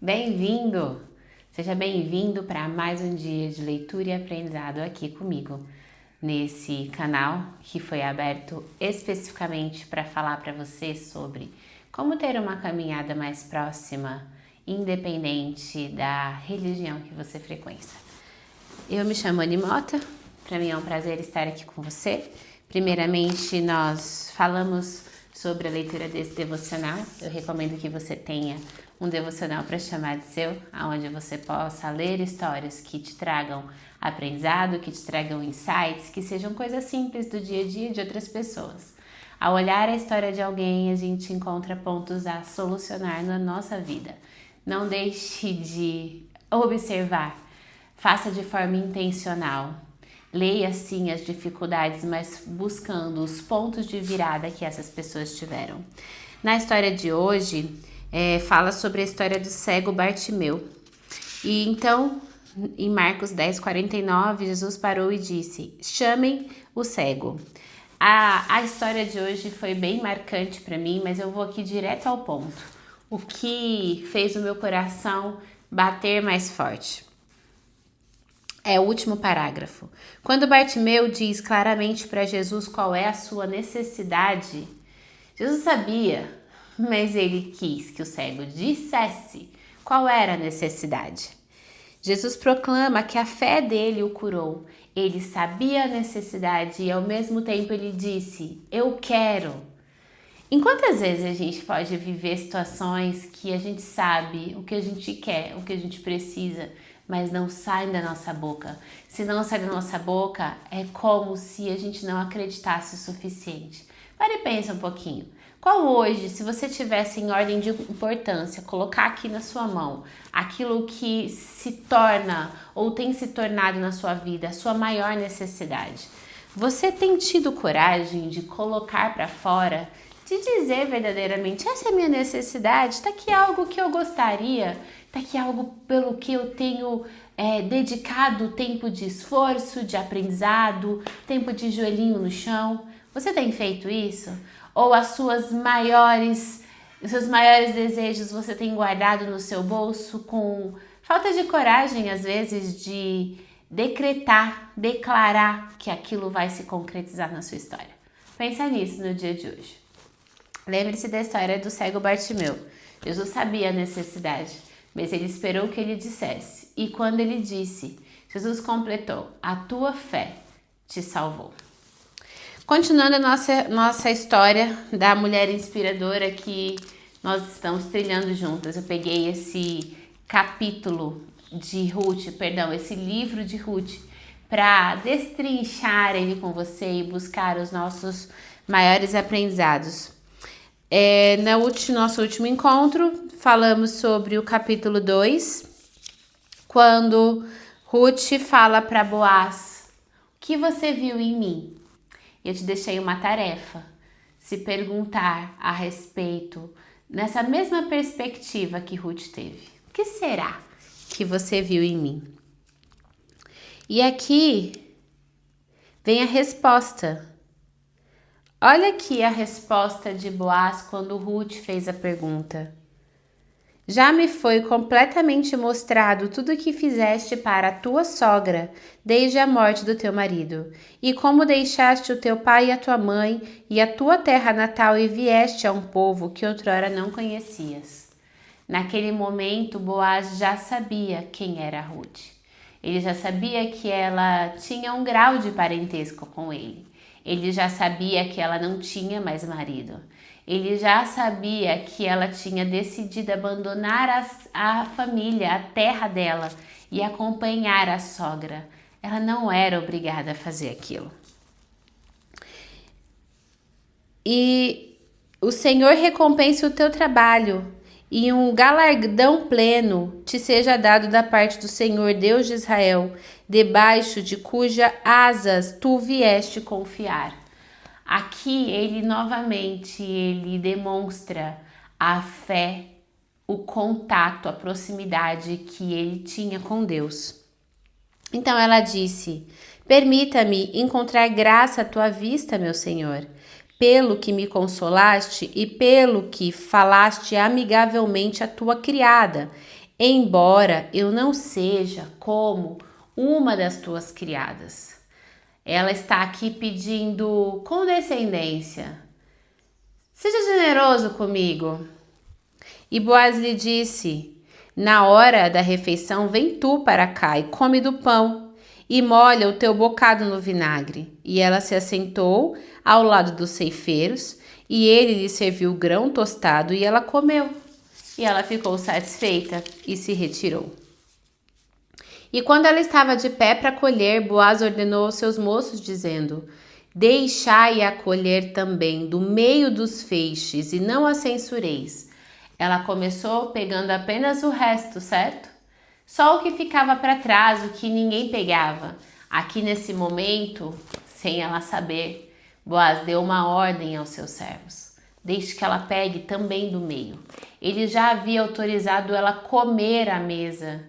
Bem-vindo! Seja bem-vindo para mais um dia de leitura e aprendizado aqui comigo, nesse canal que foi aberto especificamente para falar para você sobre como ter uma caminhada mais próxima, independente da religião que você frequenta. Eu me chamo Anny Mota, para mim é um prazer estar aqui com você. Primeiramente, nós falamos sobre a leitura desse devocional. Eu recomendo que você tenha um devocional para chamar de seu, onde você possa ler histórias que te tragam aprendizado, que te tragam insights, que sejam coisas simples do dia a dia de outras pessoas. Ao olhar a história de alguém, a gente encontra pontos a solucionar na nossa vida. Não deixe de observar, faça de forma intencional. Leia sim as dificuldades, mas buscando os pontos de virada que essas pessoas tiveram. Na história de hoje, fala sobre a história do cego Bartimeu. E então, em Marcos 10:49, Jesus parou e disse: chamem o cego. A história de hoje foi bem marcante para mim, mas eu vou aqui direto ao ponto. O que fez o meu coração bater mais forte. É o último parágrafo. Quando Bartimeu diz claramente para Jesus qual é a sua necessidade, Jesus sabia, mas ele quis que o cego dissesse qual era a necessidade. Jesus proclama que a fé dele o curou. Ele sabia a necessidade e ao mesmo tempo ele disse: eu quero. Em quantas vezes a gente pode viver situações que a gente sabe o que a gente quer, o que a gente precisa, mas não sai da nossa boca? Se não sai da nossa boca, é como se a gente não acreditasse o suficiente. Para e pensa um pouquinho. Qual hoje, se você tivesse em ordem de importância, colocar aqui na sua mão aquilo que se torna ou tem se tornado na sua vida a sua maior necessidade? Você tem tido coragem de colocar para fora, de dizer verdadeiramente: essa é a minha necessidade, está aqui algo que eu gostaria, está aqui algo pelo que eu tenho dedicado tempo de esforço, de aprendizado, tempo de joelhinho no chão. Você tem feito isso? Ou os seus maiores desejos você tem guardado no seu bolso com falta de coragem, às vezes, de declarar que aquilo vai se concretizar na sua história? Pensa nisso no dia de hoje. Lembre-se da história do cego Bartimeu. Jesus sabia a necessidade, mas ele esperou que ele dissesse. E quando ele disse, Jesus completou: a tua fé te salvou. Continuando a nossa história da mulher inspiradora que nós estamos trilhando juntas. Eu peguei esse esse livro de Ruth, para destrinchar ele com você e buscar os nossos maiores aprendizados. No nosso último encontro, falamos sobre o capítulo 2, quando Ruth fala para Boaz: o que você viu em mim? Eu te deixei uma tarefa, se perguntar a respeito, nessa mesma perspectiva que Ruth teve. O que será que você viu em mim? E aqui vem a resposta. Olha aqui a resposta de Boaz quando Ruth fez a pergunta. Já me foi completamente mostrado tudo o que fizeste para a tua sogra desde a morte do teu marido, e como deixaste o teu pai e a tua mãe e a tua terra natal e vieste a um povo que outrora não conhecias. Naquele momento, Boaz já sabia quem era Ruth. Ele já sabia que ela tinha um grau de parentesco com ele. Ele já sabia que ela não tinha mais marido. Ele já sabia que ela tinha decidido abandonar a família, a terra dela e acompanhar a sogra. Ela não era obrigada a fazer aquilo. E o Senhor recompense o teu trabalho e um galardão pleno te seja dado da parte do Senhor, Deus de Israel, debaixo de cuja asas tu vieste confiar. Aqui ele demonstra a fé, o contato, a proximidade que ele tinha com Deus. Então ela disse: permita-me encontrar graça à tua vista, meu Senhor, pelo que me consolaste e pelo que falaste amigavelmente à tua criada. embora eu não seja como uma das tuas criadas. Ela está aqui pedindo condescendência. Seja generoso comigo. E Boaz lhe disse: na hora da refeição, vem tu para cá e come do pão, e molha o teu bocado no vinagre. E ela se assentou ao lado dos ceifeiros, e ele lhe serviu grão tostado, e ela comeu. E ela ficou satisfeita e se retirou. E quando ela estava de pé para colher, Boaz ordenou aos seus moços, dizendo: deixai-a colher também do meio dos feixes, e não a censureis. Ela começou pegando apenas o resto, certo? Só o que ficava para trás, o que ninguém pegava. Aqui nesse momento, sem ela saber, Boaz deu uma ordem aos seus servos: deixe que ela pegue também do meio. Ele já havia autorizado ela comer à mesa.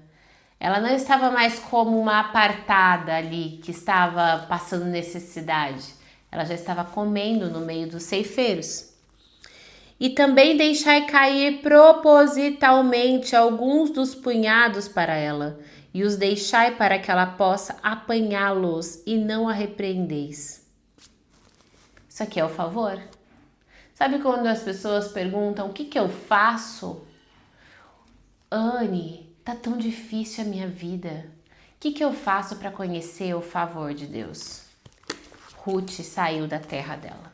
Ela não estava mais como uma apartada ali que estava passando necessidade. Ela já estava comendo no meio dos ceifeiros. E também deixai cair propositalmente alguns dos punhados para ela, e os deixai para que ela possa apanhá-los, e não a repreendeis. Isso aqui é o favor. Sabe quando as pessoas perguntam: o que eu faço? Anne, tá tão difícil a minha vida. O que eu faço para conhecer o favor de Deus? Ruth saiu da terra dela.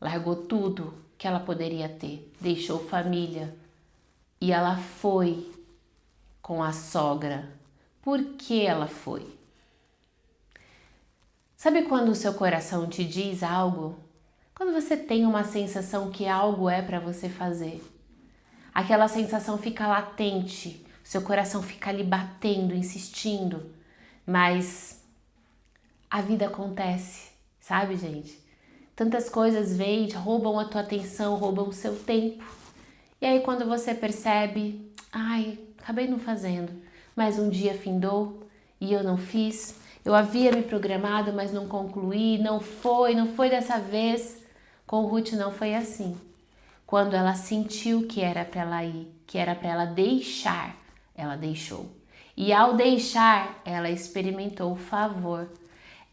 Largou tudo que ela poderia ter. Deixou família. E ela foi com a sogra. Por que ela foi? Sabe quando o seu coração te diz algo? Quando você tem uma sensação que algo é para você fazer. Aquela sensação fica latente. Seu coração fica ali batendo, insistindo. Mas a vida acontece, sabe, gente? Tantas coisas vêm, roubam a tua atenção, roubam o seu tempo. E aí quando você percebe, acabei não fazendo, mas um dia findou e eu não fiz. Eu havia me programado, mas não concluí, não foi dessa vez. Com Ruth não foi assim. Quando ela sentiu que era para ela ir, que era para ela deixar, ela deixou. E ao deixar, ela experimentou o favor.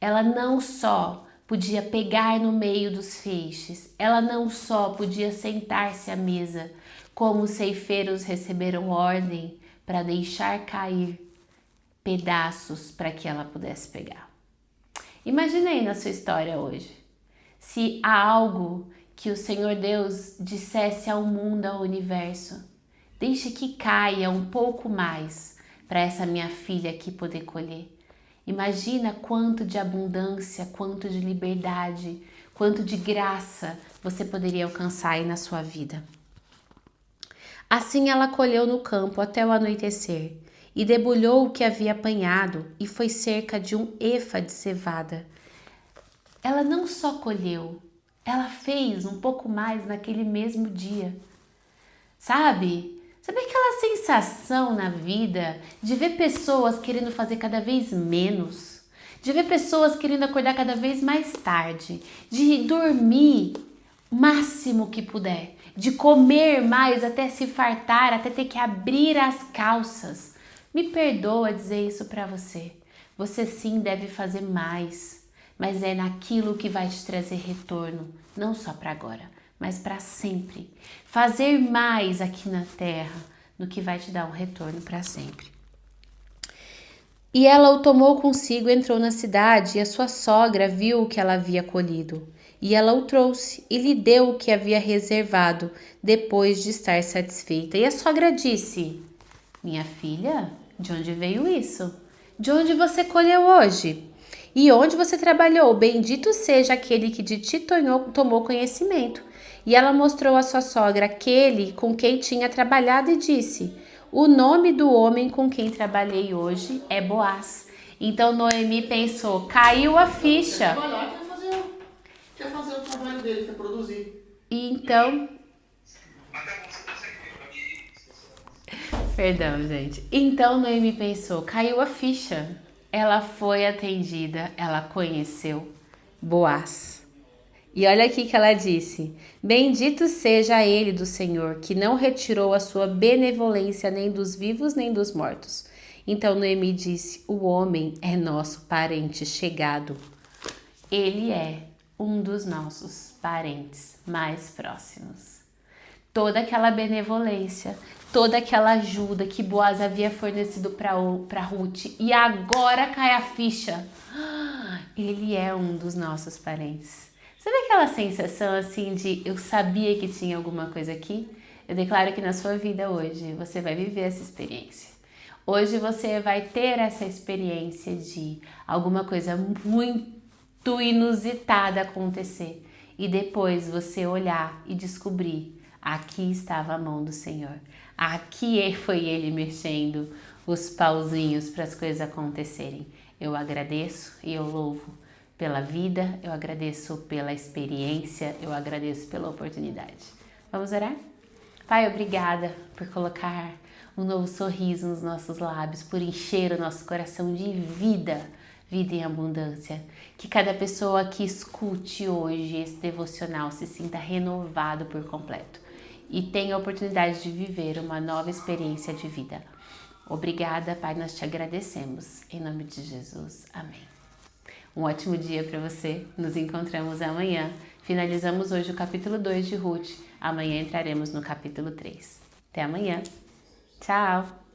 Ela não só podia pegar no meio dos feixes, ela não só podia sentar-se à mesa, como os ceifeiros receberam ordem para deixar cair pedaços para que ela pudesse pegar. Imagine aí na sua história hoje, se há algo que o Senhor Deus dissesse ao mundo, ao universo: deixe que caia um pouco mais para essa minha filha aqui poder colher. Imagina quanto de abundância, quanto de liberdade, quanto de graça você poderia alcançar aí na sua vida. Assim ela colheu no campo até o anoitecer, e debulhou o que havia apanhado, e foi cerca de 1 efa de cevada. Ela não só colheu, ela fez um pouco mais naquele mesmo dia. Sabe aquela sensação na vida de ver pessoas querendo fazer cada vez menos, de ver pessoas querendo acordar cada vez mais tarde, de dormir o máximo que puder, de comer mais até se fartar, até ter que abrir as calças. Me perdoa dizer isso para você. Você sim deve fazer mais, mas é naquilo que vai te trazer retorno, não só para agora, mas para sempre. Fazer mais aqui na terra do que vai te dar um retorno para sempre. E ela o tomou consigo, entrou na cidade, e a sua sogra viu o que ela havia colhido. E ela o trouxe e lhe deu o que havia reservado, depois de estar satisfeita. E a sogra disse: minha filha, de onde veio isso? De onde você colheu hoje? E onde você trabalhou? Bendito seja aquele que de ti tomou conhecimento. E ela mostrou à sua sogra aquele com quem tinha trabalhado e disse: o nome do homem com quem trabalhei hoje é Boaz. Então Noemi pensou, caiu a ficha. Quer fazer o trabalho dele, quer produzir. E então... Perdão, gente. Então Noemi pensou, caiu a ficha. Ela foi atendida, ela conheceu Boaz. E olha aqui que ela disse: bendito seja ele do Senhor, que não retirou a sua benevolência nem dos vivos nem dos mortos. Então Noemi disse: o homem é nosso parente chegado. Ele é um dos nossos parentes mais próximos. Toda aquela benevolência, toda aquela ajuda que Boaz havia fornecido para Ruth, e agora cai a ficha. Ele é um dos nossos parentes. Sabe aquela sensação assim de eu sabia que tinha alguma coisa aqui? Eu declaro que na sua vida hoje você vai viver essa experiência. Hoje você vai ter essa experiência de alguma coisa muito inusitada acontecer e depois você olhar e descobrir: aqui estava a mão do Senhor. Aqui foi Ele mexendo os pauzinhos para as coisas acontecerem. Eu agradeço e eu louvo pela vida, eu agradeço pela experiência, eu agradeço pela oportunidade. Vamos orar? Pai, obrigada por colocar um novo sorriso nos nossos lábios, por encher o nosso coração de vida, vida em abundância. Que cada pessoa que escute hoje esse devocional se sinta renovado por completo e tenha a oportunidade de viver uma nova experiência de vida. Obrigada, Pai, nós te agradecemos. Em nome de Jesus, amém. Um ótimo dia para você. Nos encontramos amanhã. Finalizamos hoje o capítulo 2 de Ruth. Amanhã entraremos no capítulo 3. Até amanhã. Tchau!